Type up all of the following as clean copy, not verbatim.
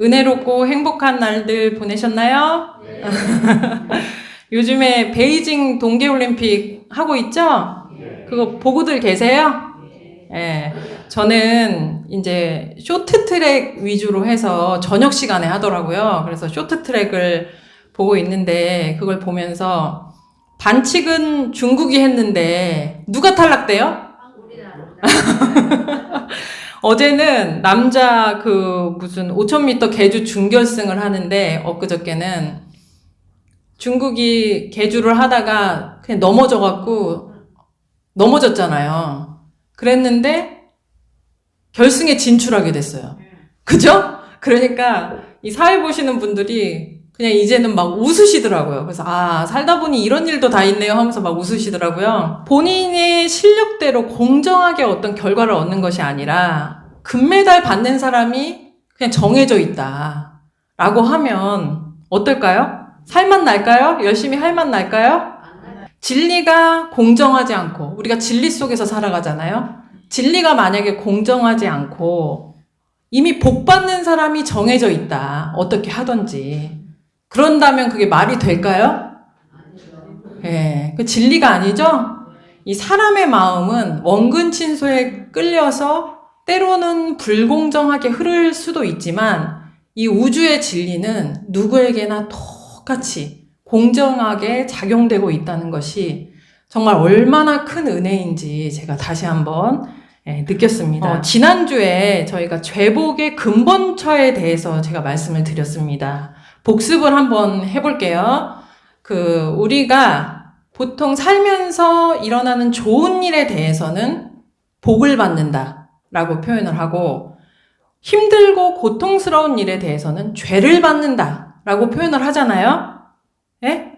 은혜롭고 행복한 날들 보내셨나요? 네. 요즘에 베이징 동계올림픽 하고 있죠? 네. 그거 보고들 계세요? 예. 저는 이제 쇼트트랙 위주로 해서 저녁 시간에 하더라고요. 그래서 쇼트트랙을 보고 있는데 그걸 보면서 반칙은 중국이 했는데 누가 탈락돼요? 어제는 남자 무슨 5000m 계주 준결승을 하는데 엊그저께는 중국이 계주를 하다가 그냥 넘어졌잖아요. 그랬는데 결승에 진출하게 됐어요. 그죠? 그러니까 이 사회 보시는 분들이 그냥 이제는 막 웃으시더라고요. 그래서 살다 보니 이런 일도 다 있네요 하면서 막 웃으시더라고요. 본인의 실력대로 공정하게 어떤 결과를 얻는 것이 아니라 금메달 받는 사람이 그냥 정해져 있다 라고 하면 어떨까요? 살맛 날까요? 열심히 할 맛 날까요? 진리가 공정하지 않고 우리가 진리 속에서 살아가잖아요. 진리가 만약에 공정하지 않고 이미 복 받는 사람이 정해져 있다. 어떻게 하든지. 그런다면 그게 말이 될까요? 예, 그 진리가 아니죠? 이 사람의 마음은 원근 친소에 끌려서 때로는 불공정하게 흐를 수도 있지만 이 우주의 진리는 누구에게나 똑같이 공정하게 작용되고 있다는 것이 정말 얼마나 큰 은혜인지 제가 다시 한번 느꼈습니다. 지난주에 저희가 죄복의 근본처에 대해서 제가 말씀을 드렸습니다. 복습을 한번 해볼게요. 우리가 보통 살면서 일어나는 좋은 일에 대해서는 복을 받는다 라고 표현을 하고 힘들고 고통스러운 일에 대해서는 죄를 받는다 라고 표현을 하잖아요. 예?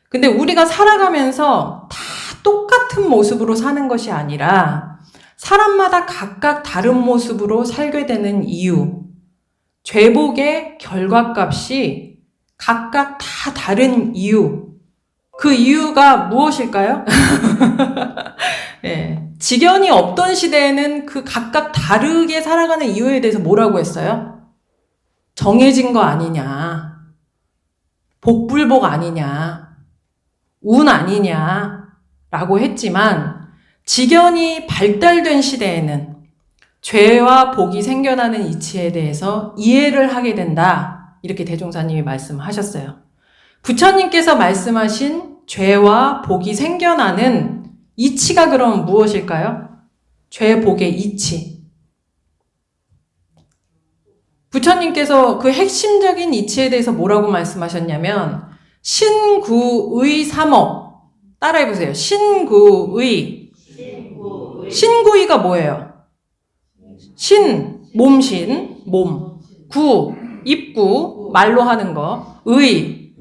근데 우리가 살아가면서 다 똑같은 모습으로 사는 것이 아니라 사람마다 각각 다른 모습으로 살게 되는 이유, 죄복의 결과값이 각각 다 다른 이유, 그 이유가 무엇일까요? 예. 지견이 없던 시대에는 그 각각 다르게 살아가는 이유에 대해서 뭐라고 했어요? 정해진 거 아니냐, 복불복 아니냐, 운 아니냐 라고 했지만 지견이 발달된 시대에는 죄와 복이 생겨나는 이치에 대해서 이해를 하게 된다. 이렇게 대종사님이 말씀하셨어요. 부처님께서 말씀하신 죄와 복이 생겨나는 이치가 그럼 무엇일까요? 죄, 복의 이치. 부처님께서 그 핵심적인 이치에 대해서 뭐라고 말씀하셨냐면 신구의 삼업. 따라해보세요. 신구의. 신구의가 뭐예요? 몸신, 몸. 구, 입구, 말로 하는 거. 의,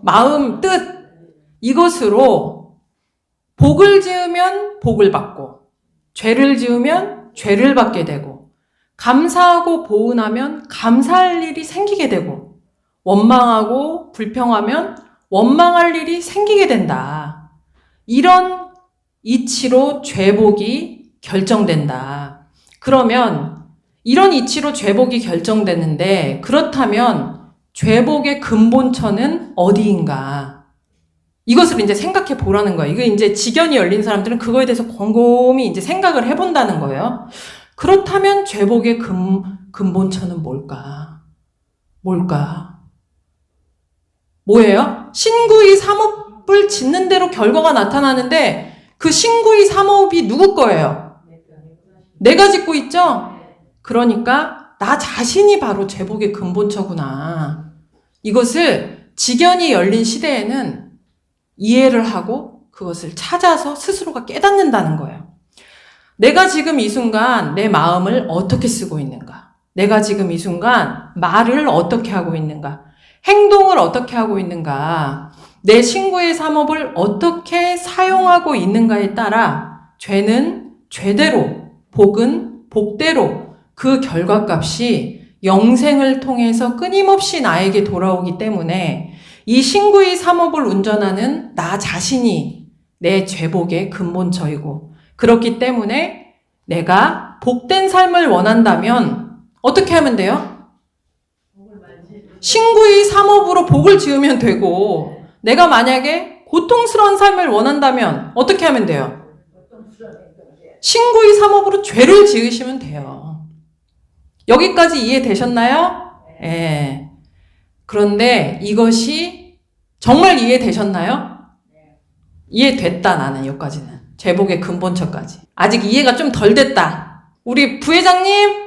마음, 뜻. 이것으로 복을 지으면 복을 받고, 죄를 지으면 죄를 받게 되고, 감사하고 보은하면 감사할 일이 생기게 되고, 원망하고 불평하면 원망할 일이 생기게 된다. 이런 이치로 죄복이 결정된다. 그러면 이런 이치로 죄복이 결정되는데 그렇다면 죄복의 근본처는 어디인가? 이것을 이제 생각해 보라는 거예요. 이게 이제 지견이 열린 사람들은 그거에 대해서 곰곰이 이제 생각을 해본다는 거예요. 그렇다면 죄복의 근본처는 뭘까? 뭐예요? 신구의 삼업을 짓는 대로 결과가 나타나는데 그 신구의 삼업이 누구 거예요? 내가 짓고 있죠? 그러니까 나 자신이 바로 죄복의 근본처구나. 이것을 지견이 열린 시대에는 이해를 하고 그것을 찾아서 스스로가 깨닫는다는 거예요. 내가 지금 이 순간 내 마음을 어떻게 쓰고 있는가? 내가 지금 이 순간 말을 어떻게 하고 있는가? 행동을 어떻게 하고 있는가? 내 신구의 삼업을 어떻게 사용하고 있는가에 따라 죄는 죄대로, 복은 복대로 그 결과값이 영생을 통해서 끊임없이 나에게 돌아오기 때문에 이 신구의 삼업을 운전하는 나 자신이 내 죄복의 근본처이고 그렇기 때문에 내가 복된 삶을 원한다면 어떻게 하면 돼요? 신구의 삼업으로 복을 지으면 되고, 내가 만약에 고통스러운 삶을 원한다면 어떻게 하면 돼요? 신구의 삼업으로 죄를 지으시면 돼요. 여기까지 이해되셨나요? 예. 그런데 이것이 정말 이해되셨나요? 이해됐다, 나는 여기까지는. 제복의 근본처까지. 아직 이해가 좀 덜 됐다. 우리 부회장님?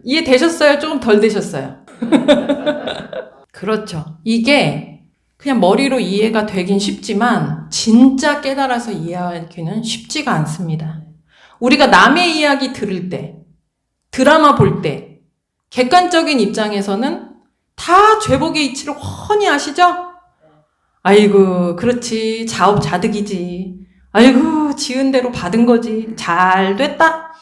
이해되셨어요? 조금 덜 되셨어요? 그렇죠. 이게 그냥 머리로 이해가 되긴 쉽지만 진짜 깨달아서 이해하기는 쉽지가 않습니다. 우리가 남의 이야기 들을 때, 드라마 볼 때, 객관적인 입장에서는 다 죄복의 이치를 훤히 아시죠? 아이고, 그렇지. 자업자득이지. 아이고, 지은 대로 받은 거지. 잘 됐다.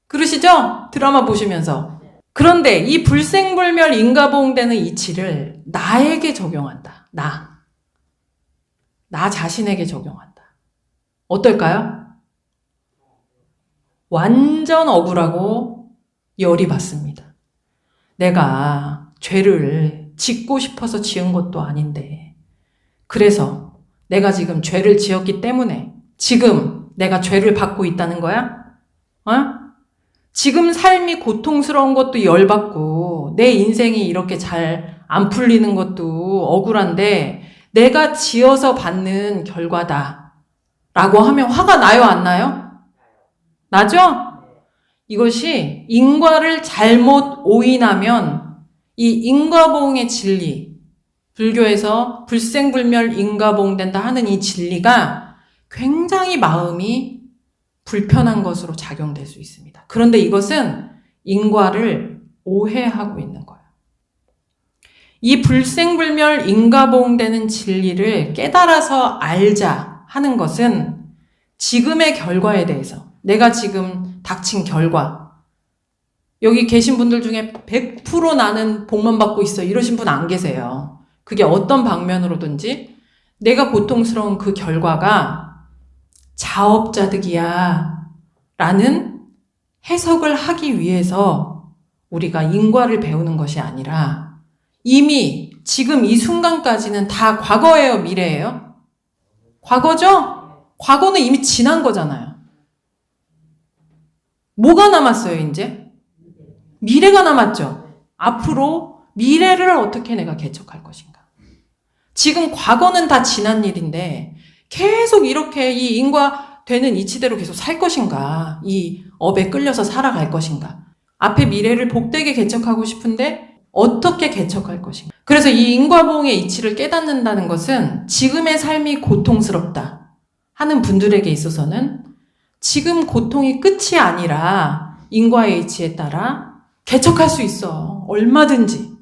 그러시죠? 드라마 보시면서. 그런데 이 불생불멸 인과보응되는 이치를 나에게 적용한다. 나 자신에게 적용한다. 어떨까요? 완전 억울하고 열이 받습니다. 내가 죄를 짓고 싶어서 지은 것도 아닌데, 그래서 내가 지금 죄를 지었기 때문에 지금 내가 죄를 받고 있다는 거야? 지금 삶이 고통스러운 것도 열받고 내 인생이 이렇게 잘 안 풀리는 것도 억울한데 내가 지어서 받는 결과다 라고 하면 화가 나요, 안 나요? 나죠? 이것이 인과를 잘못 오인하면 이 인과보응의 진리, 불교에서 불생불멸 인과보응된다 하는 이 진리가 굉장히 마음이 불편한 것으로 작용될 수 있습니다. 그런데 이것은 인과를 오해하고 있는 거예요. 이 불생불멸 인과보응되는 진리를 깨달아서 알자 하는 것은 지금의 결과에 대해서, 내가 지금 닥친 결과, 여기 계신 분들 중에 100% 나는 복만 받고 있어 이러신 분 안 계세요. 그게 어떤 방면으로든지 내가 고통스러운 그 결과가 자업자득이야 라는 해석을 하기 위해서 우리가 인과를 배우는 것이 아니라 이미 지금 이 순간까지는 다 과거예요, 미래예요? 과거죠? 과거는 이미 지난 거잖아요. 뭐가 남았어요, 이제? 미래가 남았죠. 앞으로 미래를 어떻게 내가 개척할 것인가. 지금 과거는 다 지난 일인데 계속 이렇게 이 인과되는 이치대로 계속 살 것인가. 이 업에 끌려서 살아갈 것인가. 앞에 미래를 복되게 개척하고 싶은데 어떻게 개척할 것인가. 그래서 이 인과보응의 이치를 깨닫는다는 것은 지금의 삶이 고통스럽다 하는 분들에게 있어서는 지금 고통이 끝이 아니라 인과의 이치에 따라 개척할 수 있어. 얼마든지.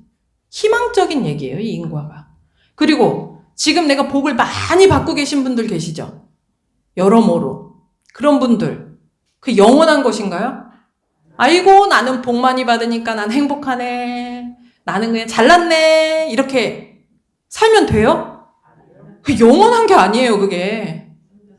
희망적인 얘기예요, 이 인과가. 그리고 지금 내가 복을 많이 받고 계신 분들 계시죠? 여러모로. 그런 분들. 그 영원한 것인가요? 아이고, 나는 복 많이 받으니까 난 행복하네. 나는 그냥 잘났네. 이렇게 살면 돼요? 그 영원한 게 아니에요, 그게.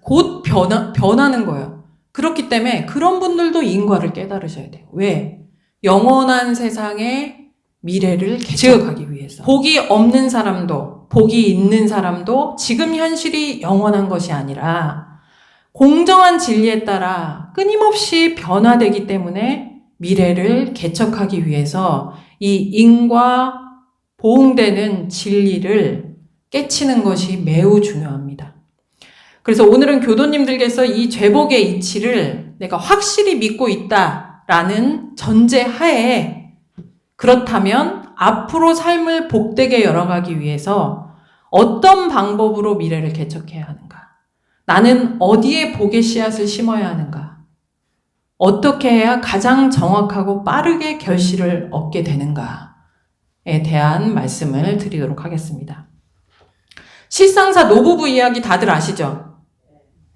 곧 변하는 거예요. 그렇기 때문에 그런 분들도 인과를 깨달으셔야 돼요. 왜? 영원한 세상의 미래를 개척하기 위해서. 복이 없는 사람도, 복이 있는 사람도 지금 현실이 영원한 것이 아니라 공정한 진리에 따라 끊임없이 변화되기 때문에 미래를 개척하기 위해서 이 인과 보응되는 진리를 깨치는 것이 매우 중요합니다. 그래서 오늘은 교도님들께서 이 죄복의 이치를 내가 확실히 믿고 있다라는 전제하에 그렇다면 앞으로 삶을 복되게 열어가기 위해서 어떤 방법으로 미래를 개척해야 하는가? 나는 어디에 복의 씨앗을 심어야 하는가? 어떻게 해야 가장 정확하고 빠르게 결실을 얻게 되는가에 대한 말씀을 드리도록 하겠습니다. 실상사 노부부 이야기 다들 아시죠?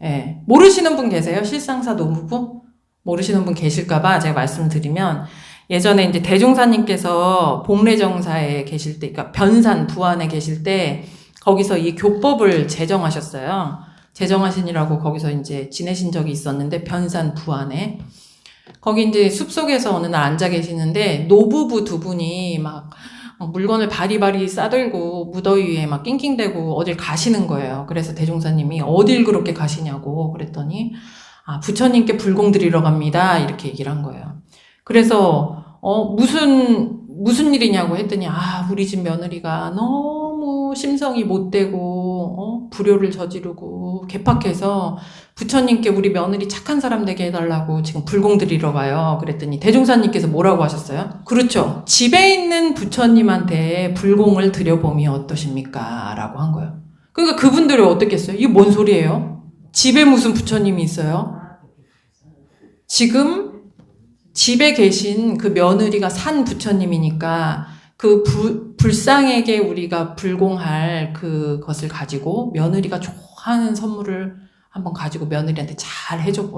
예, 모르시는 분 계세요? 실상사 노부부? 모르시는 분 계실까봐 제가 말씀드리면 예전에 이제 대종사님께서 복례정사에 계실 때, 그러니까 변산 부안에 계실 때 거기서 이 교법을 제정하셨어요. 제정하시니라고 거기서 이제 지내신 적이 있었는데 변산 부안에 거기 이제 숲속에서 어느 날 앉아 계시는데 노부부 두 분이 막 물건을 바리바리 싸들고 무더위에 막 낑낑대고 어딜 가시는 거예요. 그래서 대종사님이 어딜 그렇게 가시냐고 그랬더니 부처님께 불공 드리러 갑니다. 이렇게 얘기를 한 거예요. 그래서 무슨 일이냐고 했더니 우리 집 며느리가 너무 심성이 못되고 불효를 저지르고 개팍해서 부처님께 우리 며느리 착한 사람 되게 해달라고 지금 불공 드리러 가요. 그랬더니 대종사님께서 뭐라고 하셨어요? 그렇죠. 집에 있는 부처님한테 불공을 드려보면 어떠십니까? 라고 한 거예요. 그러니까 그분들이 어떻겠어요? 이게 뭔 소리예요? 집에 무슨 부처님이 있어요? 지금 집에 계신 그 며느리가 산 부처님이니까 그 불상에게 우리가 불공할 그것을 가지고 며느리가 좋아하는 선물을 한번 가지고 며느리한테 잘 해줘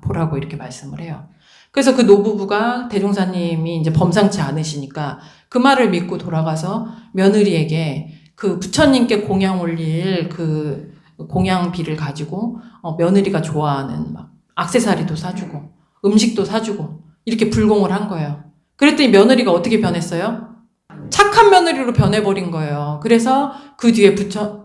보라고 이렇게 말씀을 해요. 그래서 그 노부부가 대종사님이 이제 범상치 않으시니까 그 말을 믿고 돌아가서 며느리에게 그 부처님께 공양 올릴 그 공양비를 가지고 며느리가 좋아하는 막 액세서리도 사주고 음식도 사주고 이렇게 불공을 한 거예요. 그랬더니 며느리가 어떻게 변했어요? 착한 며느리로 변해버린 거예요. 그래서 그 뒤에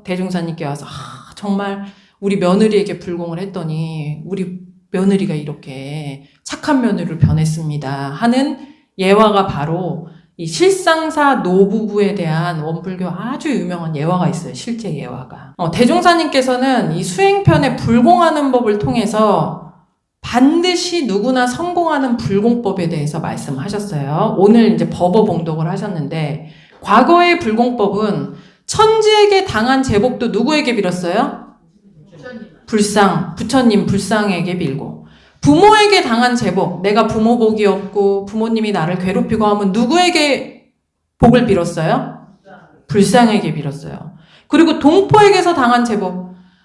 대종사님께 와서 정말 우리 며느리에게 불공을 했더니 우리 며느리가 이렇게 착한 며느리로 변했습니다 하는 예화가 바로 이 실상사 노부부에 대한 원불교 아주 유명한 예화가 있어요. 실제 예화가. 대종사님께서는 이 수행편에 불공하는 법을 통해서 반드시 누구나 성공하는 불공법에 대해서 말씀하셨어요. 오늘 이제 법어봉독을 하셨는데 과거의 불공법은 천지에게 당한 제복도 누구에게 빌었어요? 부처님 불상에게 빌고, 부모에게 당한 제복, 내가 부모 복이 없고 부모님이 나를 괴롭히고 하면 누구에게 복을 빌었어요? 불상에게 빌었어요. 그리고 동포에게서 당한 제복,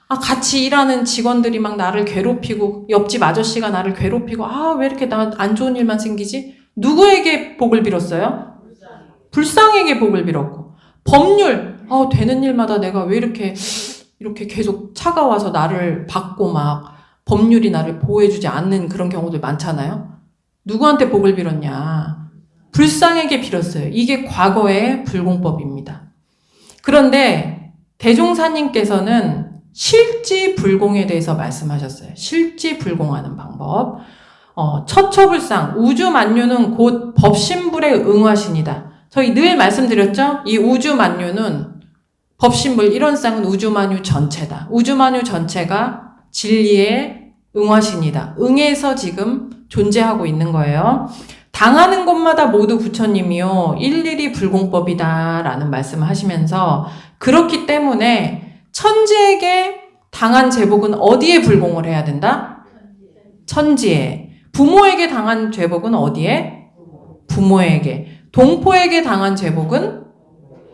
같이 일하는 직원들이 막 나를 괴롭히고 옆집 아저씨가 나를 괴롭히고 왜 이렇게 나 안 좋은 일만 생기지? 누구에게 복을 빌었어요? 불상에게 복을 빌었고, 법률, 되는 일마다 내가 왜 이렇게 계속 차가워서 나를 받고 막 법률이 나를 보호해주지 않는 그런 경우들 많잖아요. 누구한테 복을 빌었냐? 불상에게 빌었어요. 이게 과거의 불공법입니다. 그런데 대종사님께서는 실지 불공에 대해서 말씀하셨어요. 실지 불공하는 방법. 처처불상, 우주만유는 곧 법신불에 응하시니다. 저희 늘 말씀드렸죠? 이 우주만유는 법신불, 이런 쌍은 우주만유 전체다. 우주만유 전체가 진리에 응하시니다. 응해서 지금 존재하고 있는 거예요. 당하는 곳마다 모두 부처님이요. 일일이 불공법이다. 라는 말씀을 하시면서 그렇기 때문에 천지에게 당한 제복은 어디에 불공을 해야 된다? 천지에. 부모에게 당한 제복은 어디에? 부모에게. 동포에게 당한 제복은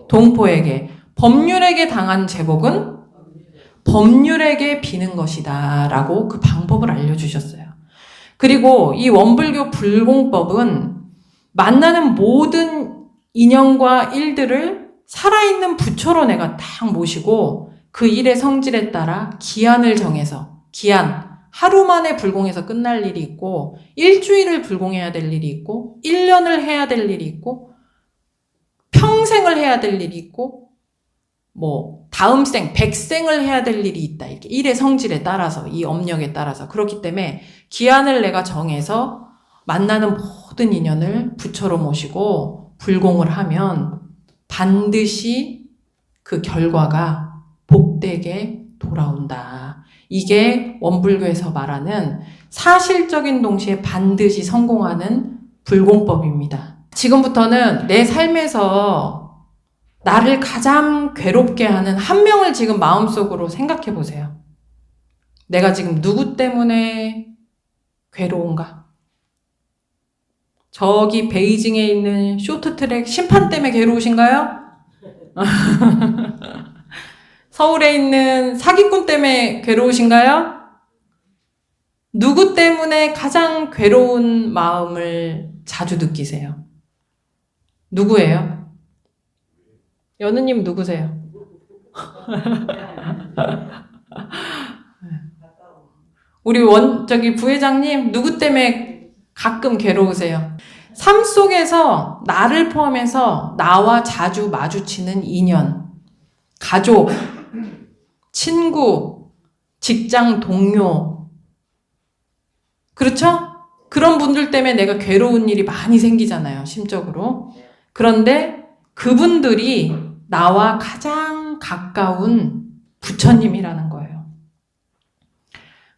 동포에게. 법률에게 당한 제복은 법률에게 비는 것이다 라고 그 방법을 알려주셨어요. 그리고 이 원불교 불공법은 만나는 모든 인연과 일들을 살아있는 부처로 내가 딱 모시고 그 일의 성질에 따라 기한을 정해서, 하루 만에 불공해서 끝날 일이 있고, 일주일을 불공해야 될 일이 있고, 1년을 해야 될 일이 있고, 평생을 해야 될 일이 있고, 다음 생, 백생을 해야 될 일이 있다. 이렇게 일의 성질에 따라서, 이 업력에 따라서. 그렇기 때문에 기한을 내가 정해서 만나는 모든 인연을 부처로 모시고 불공을 하면 반드시 그 결과가 복되게 돌아온다. 이게 원불교에서 말하는 사실적인 동시에 반드시 성공하는 불공법입니다. 지금부터는 내 삶에서 나를 가장 괴롭게 하는 한 명을 지금 마음속으로 생각해 보세요. 내가 지금 누구 때문에 괴로운가? 저기 베이징에 있는 쇼트트랙 심판 때문에 괴로우신가요? 서울에 있는 사기꾼 때문에 괴로우신가요? 누구 때문에 가장 괴로운 마음을 자주 느끼세요? 누구예요? 연우님 누구세요? 우리 부회장님 누구 때문에 가끔 괴로우세요? 삶 속에서 나를 포함해서 나와 자주 마주치는 인연, 가족, 친구, 직장 동료, 그렇죠? 그런 분들 때문에 내가 괴로운 일이 많이 생기잖아요, 심적으로. 그런데 그분들이 나와 가장 가까운 부처님이라는 거예요.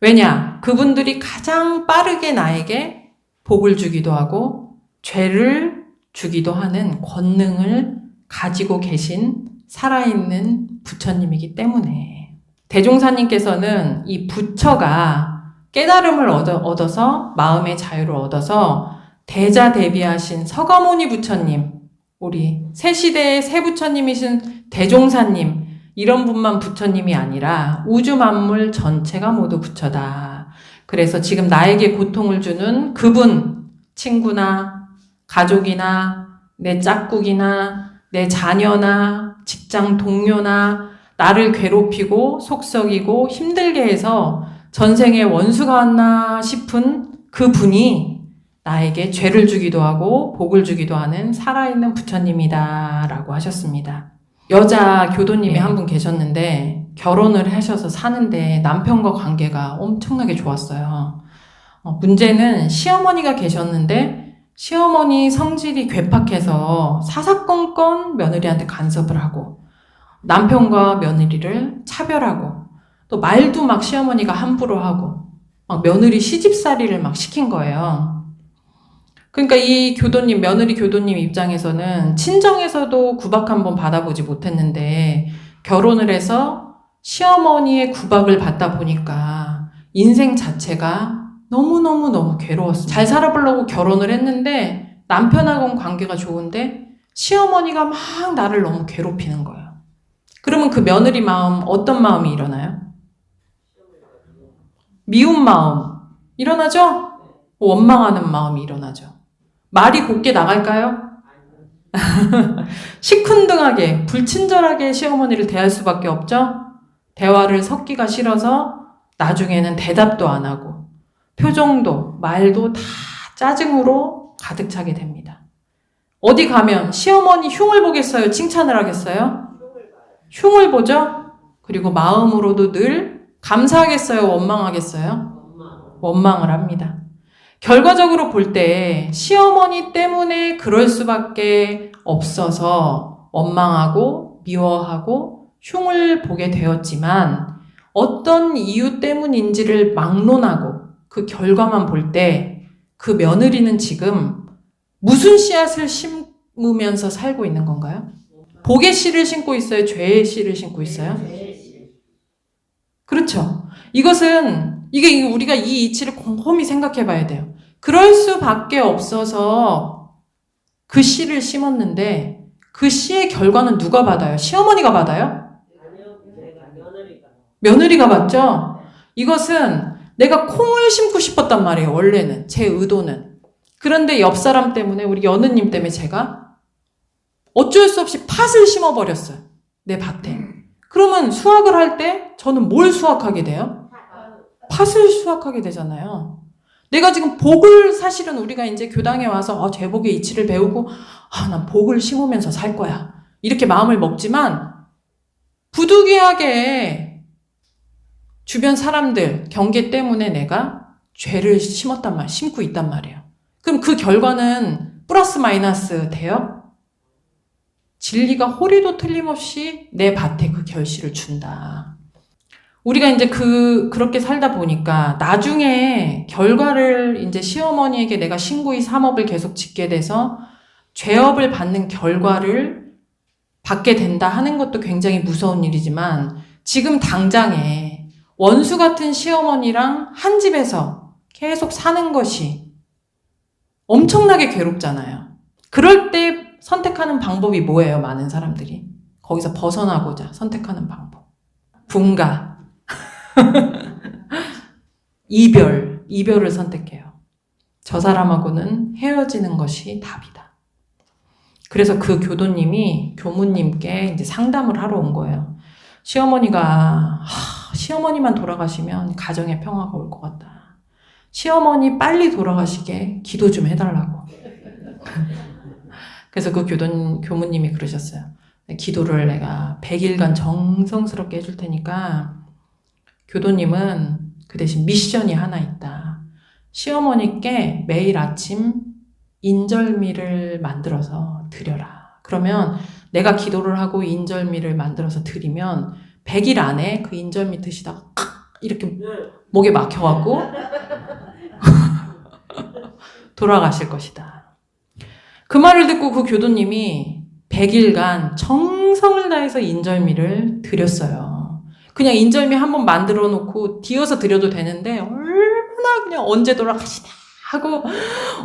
왜냐? 그분들이 가장 빠르게 나에게 복을 주기도 하고 죄를 주기도 하는 권능을 가지고 계신 살아있는 부처님이기 때문에 대종사님께서는 이 부처가 깨달음을 얻어서 마음의 자유를 얻어서 대자대비하신 서가모니 부처님, 우리 새 시대의 새 부처님이신 대종사님, 이런 분만 부처님이 아니라 우주 만물 전체가 모두 부처다. 그래서 지금 나에게 고통을 주는 그분, 친구나 가족이나 내 짝꿍이나 내 자녀나 직장 동료나 나를 괴롭히고 속썩이고 힘들게 해서 전생에 원수가 왔나 싶은 그 분이 나에게 죄를 주기도 하고 복을 주기도 하는 살아있는 부처님이다 라고 하셨습니다. 여자 교도님이 한 분 계셨는데 결혼을 하셔서 사는데 남편과 관계가 엄청나게 좋았어요. 문제는 시어머니가 계셨는데 시어머니 성질이 괴팍해서 사사건건 며느리한테 간섭을 하고 남편과 며느리를 차별하고 또 말도 막 시어머니가 함부로 하고 막 며느리 시집살이를 막 시킨 거예요. 그러니까 이 교도님, 며느리 교도님 입장에서는 친정에서도 구박 한번 받아보지 못했는데 결혼을 해서 시어머니의 구박을 받다 보니까 인생 자체가 너무너무 괴로웠어요. 잘 살아보려고 결혼을 했는데 남편하고는 관계가 좋은데 시어머니가 막 나를 너무 괴롭히는 거예요. 그러면 그 며느리 마음, 어떤 마음이 일어나요? 미운 마음 일어나죠? 원망하는 마음이 일어나죠. 말이 곱게 나갈까요? 시큰둥하게, 불친절하게 시어머니를 대할 수밖에 없죠? 대화를 섞기가 싫어서 나중에는 대답도 안 하고 표정도 말도 다 짜증으로 가득 차게 됩니다. 어디 가면 시어머니 흉을 보겠어요? 칭찬을 하겠어요? 흉을 보죠? 그리고 마음으로도 늘 감사하겠어요? 원망하겠어요? 원망을 합니다. 결과적으로 볼 때 시어머니 때문에 그럴 수밖에 없어서 원망하고 미워하고 흉을 보게 되었지만 어떤 이유 때문인지를 막론하고 그 결과만 볼 때 그 며느리는 지금 무슨 씨앗을 심으면서 살고 있는 건가요? 복의 씨를 심고 있어요? 죄의 씨를 심고 있어요? 그렇죠. 이게 우리가 이 이치를 곰곰이 생각해 봐야 돼요. 그럴 수밖에 없어서 그 씨를 심었는데 그 씨의 결과는 누가 받아요? 시어머니가 받아요? 며느리가 받죠? 이것은 내가 콩을 심고 싶었단 말이에요. 원래는 제 의도는. 그런데 옆 사람 때문에 우리 여느님 때문에 제가 어쩔 수 없이 팥을 심어버렸어요. 내 밭에. 그러면 수확을 할 때 저는 뭘 수확하게 돼요? 팥을 수확하게 되잖아요. 내가 지금 복을 사실은 우리가 이제 교당에 와서 제복의 이치를 배우고 난 복을 심으면서 살 거야. 이렇게 마음을 먹지만 부득이하게 주변 사람들 경계 때문에 내가 죄를 심고 있단 말이에요. 그럼 그 결과는 플러스 마이너스 돼요? 진리가 호리도 틀림없이 내 밭에 그 결실을 준다. 우리가 이제 그렇게 살다 보니까 나중에 결과를 이제 시어머니에게 내가 신고의 삼업을 계속 짓게 돼서 죄업을 받는 결과를 받게 된다 하는 것도 굉장히 무서운 일이지만 지금 당장에 원수 같은 시어머니랑 한 집에서 계속 사는 것이 엄청나게 괴롭잖아요. 그럴 때 선택하는 방법이 뭐예요? 많은 사람들이 거기서 벗어나고자 선택하는 방법. 분가. 이별을 선택해요. 저 사람하고는 헤어지는 것이 답이다. 그래서 그 교도님이 교무님께 이제 상담을 하러 온 거예요. 시어머니만 돌아가시면 가정에 평화가 올 것 같다. 시어머니 빨리 돌아가시게 기도 좀 해달라고. 그래서 그 교무님이 그러셨어요. 기도를 내가 100일간 정성스럽게 해줄 테니까 교도님은 그 대신 미션이 하나 있다. 시어머니께 매일 아침 인절미를 만들어서 드려라. 그러면 내가 기도를 하고 인절미를 만들어서 드리면 100일 안에 그 인절미 드시다가 이렇게 목에 막혀갖고 돌아가실 것이다. 그 말을 듣고 그 교도님이 100일간 정성을 다해서 인절미를 드렸어요. 그냥 인절미 한번 만들어 놓고 뒤어서 드려도 되는데 얼마나 그냥 언제 돌아가시나 하고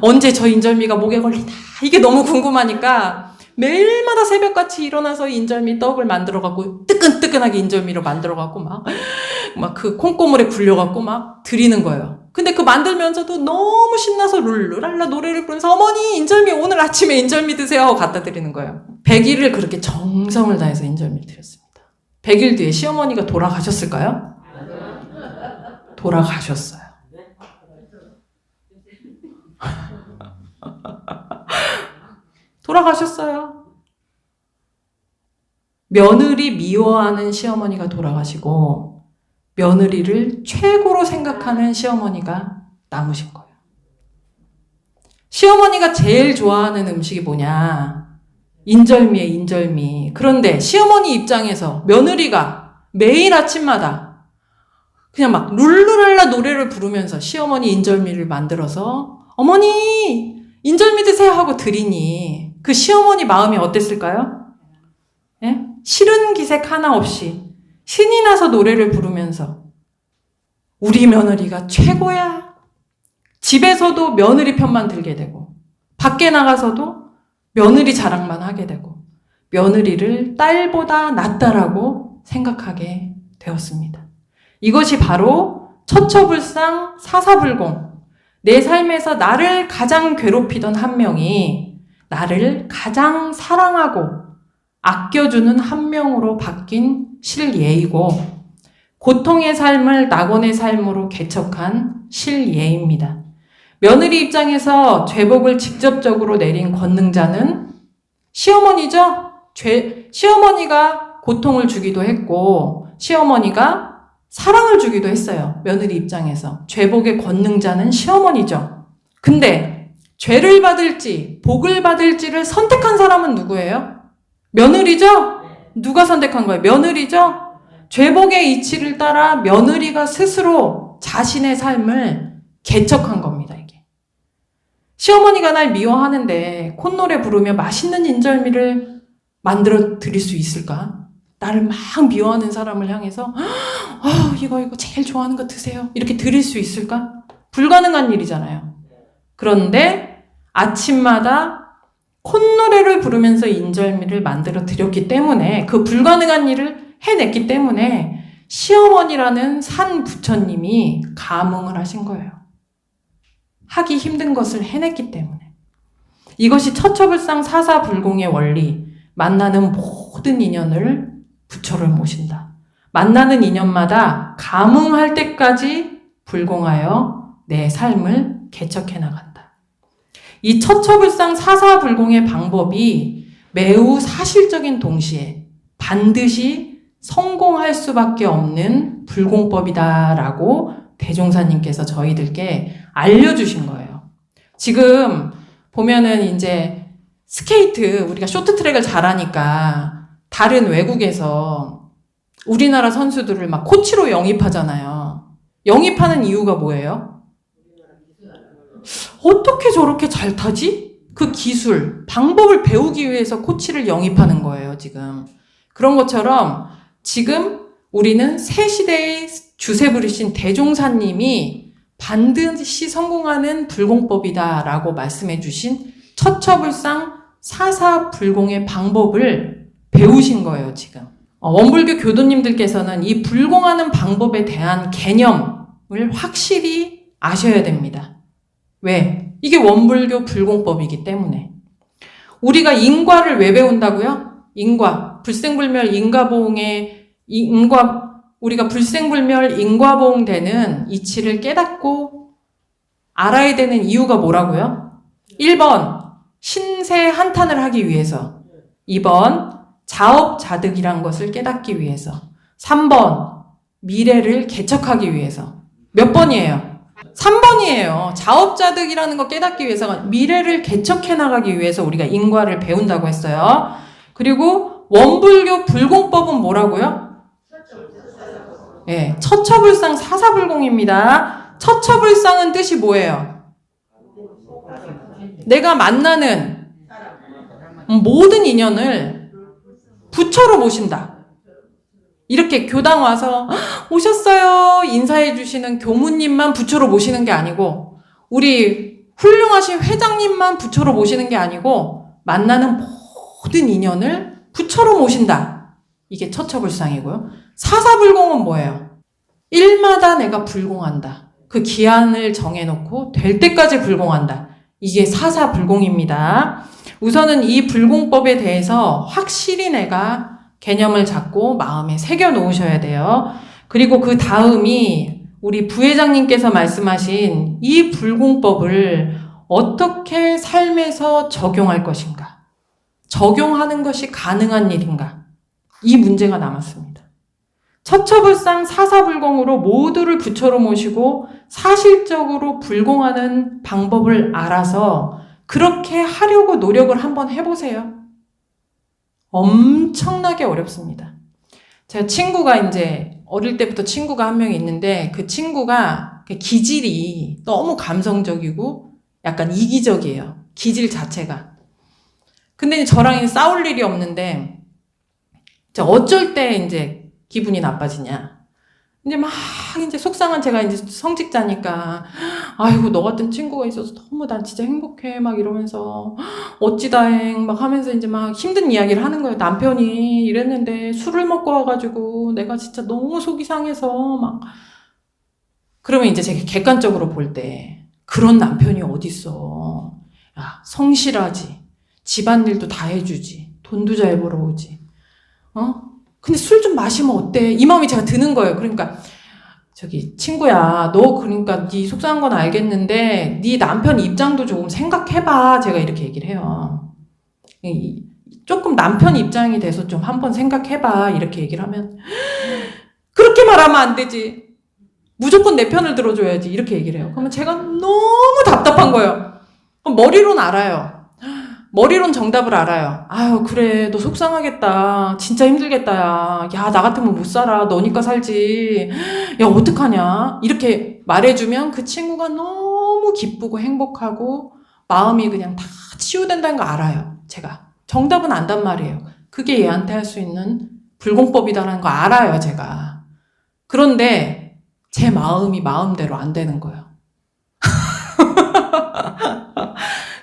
언제 저 인절미가 목에 걸리나 이게 너무 궁금하니까 매일마다 새벽같이 일어나서 인절미 떡을 만들어갖고 뜨끈뜨끈하게 인절미로 만들어갖고 막 그 콩고물에 굴려갖고 막 드리는 거예요. 근데 그 만들면서도 너무 신나서 룰루랄라 노래를 부르면서 어머니 인절미 오늘 아침에 인절미 드세요 하고 갖다 드리는 거예요. 100일을 그렇게 정성을 다해서 인절미를 드렸습니다. 100일 뒤에 시어머니가 돌아가셨을까요? 돌아가셨어요. 돌아가셨어요. 며느리 미워하는 시어머니가 돌아가시고 며느리를 최고로 생각하는 시어머니가 남으신 거예요. 시어머니가 제일 좋아하는 음식이 뭐냐? 인절미에 인절미. 그런데 시어머니 입장에서 며느리가 매일 아침마다 그냥 막 룰루랄라 노래를 부르면서 시어머니 인절미를 만들어서 어머니 인절미 드세요 하고 드리니 그 시어머니 마음이 어땠을까요? 예? 싫은 기색 하나 없이 신이 나서 노래를 부르면서 우리 며느리가 최고야. 집에서도 며느리 편만 들게 되고 밖에 나가서도 며느리 자랑만 하게 되고 며느리를 딸보다 낫다라고 생각하게 되었습니다. 이것이 바로 처처불상 사사불공. 내 삶에서 나를 가장 괴롭히던 한 명이 나를 가장 사랑하고 아껴주는 한 명으로 바뀐 실예이고 고통의 삶을 낙원의 삶으로 개척한 실예입니다. 며느리 입장에서 죄복을 직접적으로 내린 권능자는 시어머니죠? 시어머니가 고통을 주기도 했고 시어머니가 사랑을 주기도 했어요. 며느리 입장에서. 죄복의 권능자는 시어머니죠. 근데 죄를 받을지 복을 받을지를 선택한 사람은 누구예요? 며느리죠? 누가 선택한 거예요? 며느리죠? 죄복의 이치를 따라 며느리가 스스로 자신의 삶을 개척한 겁니다, 이게. 시어머니가 날 미워하는데 콧노래 부르며 맛있는 인절미를 만들어 드릴 수 있을까? 나를 막 미워하는 사람을 향해서 이거 제일 좋아하는 거 드세요. 이렇게 드릴 수 있을까? 불가능한 일이잖아요. 그런데 아침마다 콧노래를 부르면서 인절미를 만들어 드렸기 때문에 그 불가능한 일을 해냈기 때문에 시어머니라는 산 부처님이 감흥을 하신 거예요. 하기 힘든 것을 해냈기 때문에. 이것이 처처불상 사사불공의 원리. 만나는 모든 인연을 부처를 모신다. 만나는 인연마다 감흥할 때까지 불공하여 내 삶을 개척해 나간다. 이 처처불상 사사불공의 방법이 매우 사실적인 동시에 반드시 성공할 수밖에 없는 불공법이다라고 대종사님께서 저희들께 알려주신 거예요. 지금 보면은 이제 스케이트, 우리가 쇼트트랙을 잘하니까 다른 외국에서 우리나라 선수들을 막 코치로 영입하잖아요. 영입하는 이유가 뭐예요? 어떻게 저렇게 잘 타지? 그 기술, 방법을 배우기 위해서 코치를 영입하는 거예요, 지금. 그런 것처럼 지금 우리는 새 시대의 주세부리신 대종사님이 반드시 성공하는 불공법이다라고 말씀해 주신 처처불상 사사불공의 방법을 배우신 거예요, 지금. 원불교 교도님들께서는 이 불공하는 방법에 대한 개념을 확실히 아셔야 됩니다. 왜? 이게 원불교 불공법이기 때문에. 우리가 인과를 왜 배운다고요? 인과. 불생불멸 인과보응의 우리가 불생불멸 인과보응 되는 이치를 깨닫고 알아야 되는 이유가 뭐라고요? 1번. 신세 한탄을 하기 위해서. 2번, 자업자득이란 것을 깨닫기 위해서. 3번, 미래를 개척하기 위해서. 몇 번이에요? 3번이에요. 자업자득이라는 거 깨닫기 위해서, 미래를 개척해 나가기 위해서 우리가 인과를 배운다고 했어요. 그리고 원불교 불공법은 뭐라고요? 예, 처처불상 사사불공입니다. 처처불상은 뜻이 뭐예요? 내가 만나는 모든 인연을 부처로 모신다. 이렇게 교당 와서 오셨어요 인사해 주시는 교무님만 부처로 모시는 게 아니고, 우리 훌륭하신 회장님만 부처로 모시는 게 아니고, 만나는 모든 인연을 부처로 모신다. 이게 처처불상이고요. 사사불공은 뭐예요? 일마다 내가 불공한다. 그 기한을 정해놓고 될 때까지 불공한다. 이게 사사불공입니다. 우선은 이 불공법에 대해서 확실히 내가 개념을 잡고 마음에 새겨 놓으셔야 돼요. 그리고 그 다음이 우리 부회장님께서 말씀하신 이 불공법을 어떻게 삶에서 적용할 것인가? 적용하는 것이 가능한 일인가? 이 문제가 남았습니다. 처처불상 사사불공으로 모두를 부처로 모시고 사실적으로 불공하는 방법을 알아서 그렇게 하려고 노력을 한번 해보세요. 엄청나게 어렵습니다. 제가 친구가 이제 어릴 때부터 친구가 한 명이 있는데, 그 친구가 기질이 너무 감성적이고 약간 이기적이에요. 기질 자체가. 근데 저랑 싸울 일이 없는데, 어쩔 때 이제 기분이 나빠지냐. 이제 막 이제 속상한 제가 이제 성직자니까, 아이고 너 같은 친구가 있어서 너무 난 진짜 행복해 막 이러면서 어찌다행 막 하면서 이제 막 힘든 이야기를 하는 거예요. 남편이 이랬는데 술을 먹고 와가지고 내가 진짜 너무 속이 상해서 막. 그러면 이제 제가 객관적으로 볼 때 그런 남편이 어딨어. 야, 성실하지. 집안일도 다 해주지. 돈도 잘 벌어오지. 근데 술 좀 마시면 어때? 이 마음이 제가 드는 거예요. 그러니까 저기 친구야, 너 그러니까 네 속상한 건 알겠는데 네 남편 입장도 조금 생각해봐. 제가 이렇게 얘기를 해요. 조금 남편 입장이 돼서 좀 한번 생각해봐. 이렇게 얘기를 하면, 그렇게 말하면 안 되지. 무조건 내 편을 들어줘야지. 이렇게 얘기를 해요. 그러면 제가 너무 답답한 거예요. 머리로는 알아요. 머리론 정답을 알아요. 아유, 그래, 너 속상하겠다. 진짜 힘들겠다, 야. 야, 나 같으면 못 살아. 너니까 살지. 야, 어떡하냐. 이렇게 말해주면 그 친구가 너무 기쁘고 행복하고 마음이 그냥 다 치유된다는 거 알아요. 제가. 정답은 안단 말이에요. 그게 얘한테 할 수 있는 불공법이다라는 거 알아요, 제가. 그런데 제 마음이 마음대로 안 되는 거예요.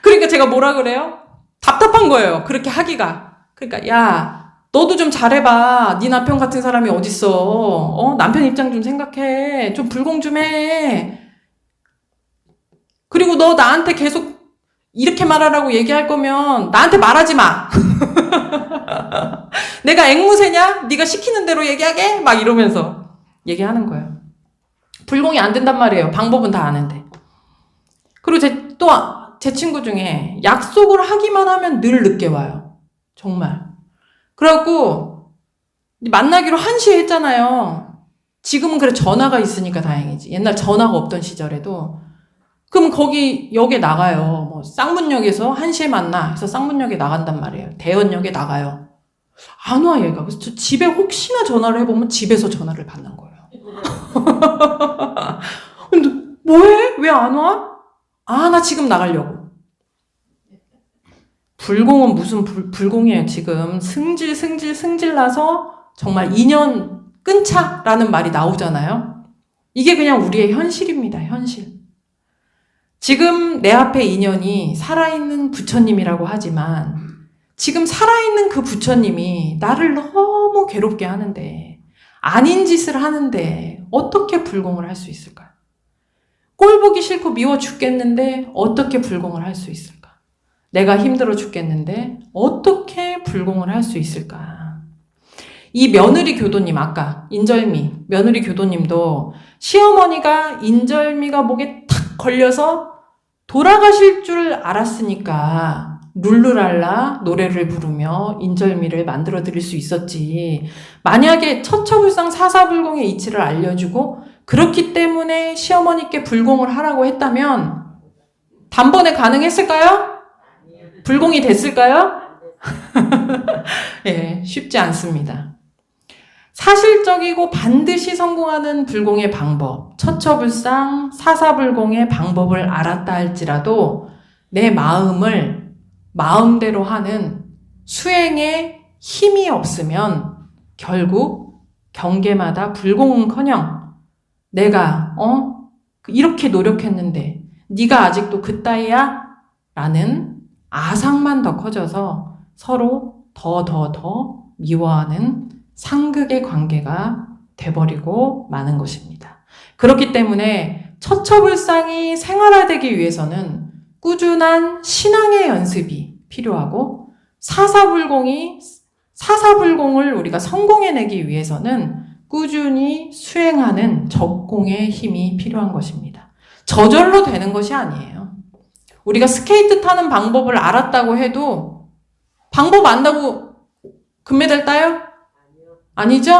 그러니까 제가 뭐라 그래요? 답답한 거예요. 그렇게 하기가. 그러니까 야, 너도 좀 잘해봐. 네 남편 같은 사람이 어딨어. 남편 입장 좀 생각해. 좀 불공 좀 해. 그리고 너 나한테 계속 이렇게 말하라고 얘기할 거면 나한테 말하지 마. 내가 앵무새냐? 네가 시키는 대로 얘기하게? 막 이러면서 얘기하는 거예요. 불공이 안 된단 말이에요. 방법은 다 아는데. 그리고 제 친구 중에 약속을 하기만 하면 늘 늦게 와요. 정말. 그래갖고 만나기로 1시에 했잖아요. 지금은 그래 전화가 있으니까 다행이지. 옛날 전화가 없던 시절에도. 그럼 거기 역에 나가요. 뭐 쌍문역에서 1시에 만나 해서 쌍문역에 나간단 말이에요. 대연역에 나가요. 안 와 얘가. 그래서 저 집에 혹시나 전화를 해보면 집에서 전화를 받는 거예요. 근데 뭐해? 왜 안 와? 나 지금 나가려고. 불공은 무슨 불공이에요, 지금. 승질 나서 정말 인연 끊자라는 말이 나오잖아요. 이게 그냥 우리의 현실입니다, 현실. 지금 내 앞에 인연이 살아있는 부처님이라고 하지만 지금 살아있는 그 부처님이 나를 너무 괴롭게 하는데, 아닌 짓을 하는데 어떻게 불공을 할 수 있을까요? 꼴 보기 싫고 미워 죽겠는데 어떻게 불공을 할 수 있을까? 내가 힘들어 죽겠는데 어떻게 불공을 할 수 있을까? 이 며느리 교도님, 아까 인절미 며느리 교도님도 시어머니가 인절미가 목에 탁 걸려서 돌아가실 줄 알았으니까 룰루랄라 노래를 부르며 인절미를 만들어 드릴 수 있었지. 만약에 처처불상 사사불공의 이치를 알려주고 그렇기 때문에 시어머니께 불공을 하라고 했다면 단번에 가능했을까요? 불공이 됐을까요? 예, 쉽지 않습니다. 사실적이고 반드시 성공하는 불공의 방법, 처처불상 사사불공의 방법을 알았다 할지라도 내 마음을 마음대로 하는 수행에 힘이 없으면 결국 경계마다 불공은커녕 내가 이렇게 노력했는데 네가 아직도 그따위야? 라는 아상만 더 커져서 서로 더 미워하는 상극의 관계가 돼버리고 마는 것입니다. 그렇기 때문에 처처불상이 생활화되기 위해서는 꾸준한 신앙의 연습이 필요하고 사사불공을 우리가 성공해내기 위해서는 꾸준히 수행하는 적공의 힘이 필요한 것입니다. 저절로 되는 것이 아니에요. 우리가 스케이트 타는 방법을 알았다고 해도 방법 안다고 금메달 따요? 아니죠?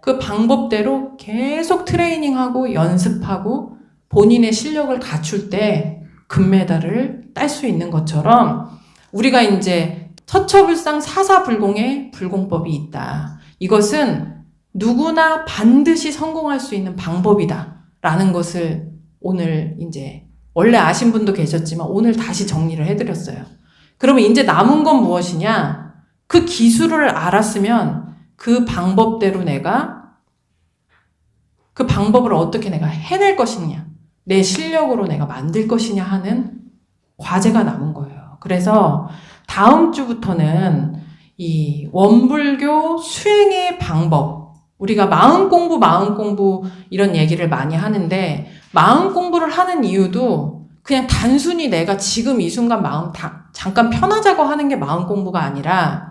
그 방법대로 계속 트레이닝하고 연습하고 본인의 실력을 갖출 때 금메달을 딸 수 있는 것처럼 우리가 이제 처처불상 사사불공의 불공법이 있다. 이것은 누구나 반드시 성공할 수 있는 방법이다. 라는 것을 오늘 이제 원래 아신 분도 계셨지만 오늘 다시 정리를 해드렸어요. 그러면 이제 남은 건 무엇이냐? 그 기술을 알았으면 그 방법대로 그 방법을 어떻게 내가 해낼 것이냐, 내 실력으로 내가 만들 것이냐 하는 과제가 남은 거예요. 그래서 다음 주부터는 이 원불교 수행의 방법, 우리가 마음 공부 이런 얘기를 많이 하는데 마음 공부를 하는 이유도 그냥 단순히 내가 지금 이 순간 마음 잠깐 편하자고 하는 게 마음 공부가 아니라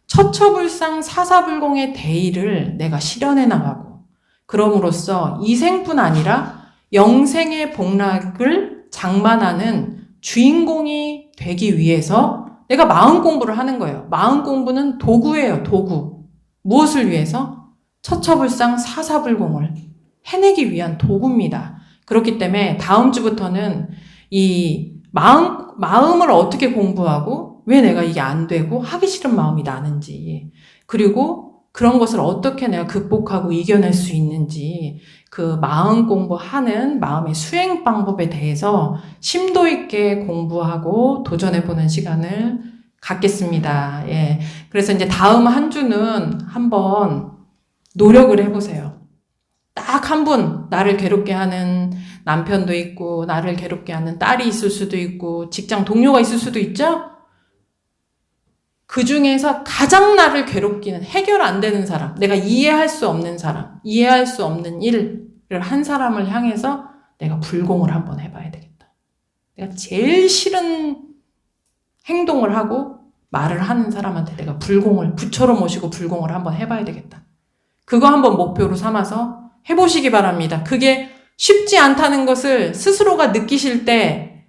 처처불상 사사불공의 대의를 내가 실현해 나가고 그럼으로써 이생뿐 아니라 영생의 복락을 장만하는 주인공이 되기 위해서 내가 마음 공부를 하는 거예요. 마음 공부는 도구예요, 도구. 무엇을 위해서? 처처불상 사사불공을 해내기 위한 도구입니다. 그렇기 때문에 다음 주부터는 이 마음을 어떻게 공부하고 왜 내가 이게 안 되고 하기 싫은 마음이 나는지, 그리고 그런 것을 어떻게 내가 극복하고 이겨낼 수 있는지, 그 마음 공부하는 마음의 수행 방법에 대해서 심도 있게 공부하고 도전해보는 시간을 갖겠습니다. 예. 그래서 이제 다음 한 주는 한번 노력을 해보세요. 딱 한 분, 나를 괴롭게 하는 남편도 있고, 나를 괴롭게 하는 딸이 있을 수도 있고, 직장 동료가 있을 수도 있죠? 그 중에서 가장 나를 괴롭기는 해결 안 되는 사람, 내가 이해할 수 없는 사람, 이해할 수 없는 일을 한 사람을 향해서 내가 불공을 한번 해봐야 되겠다. 내가 제일 싫은 행동을 하고 말을 하는 사람한테 내가 불공을, 부처로 모시고 불공을 한번 해봐야 되겠다. 그거 한번 목표로 삼아서 해보시기 바랍니다. 그게 쉽지 않다는 것을 스스로가 느끼실 때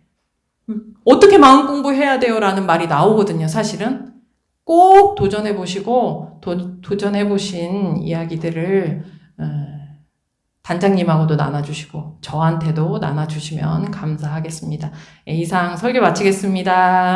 어떻게 마음 공부해야 돼요? 라는 말이 나오거든요, 사실은. 꼭 도전해보시고 도전해보신 이야기들을 단장님하고도 나눠주시고 저한테도 나눠주시면 감사하겠습니다. 이상 설교 마치겠습니다.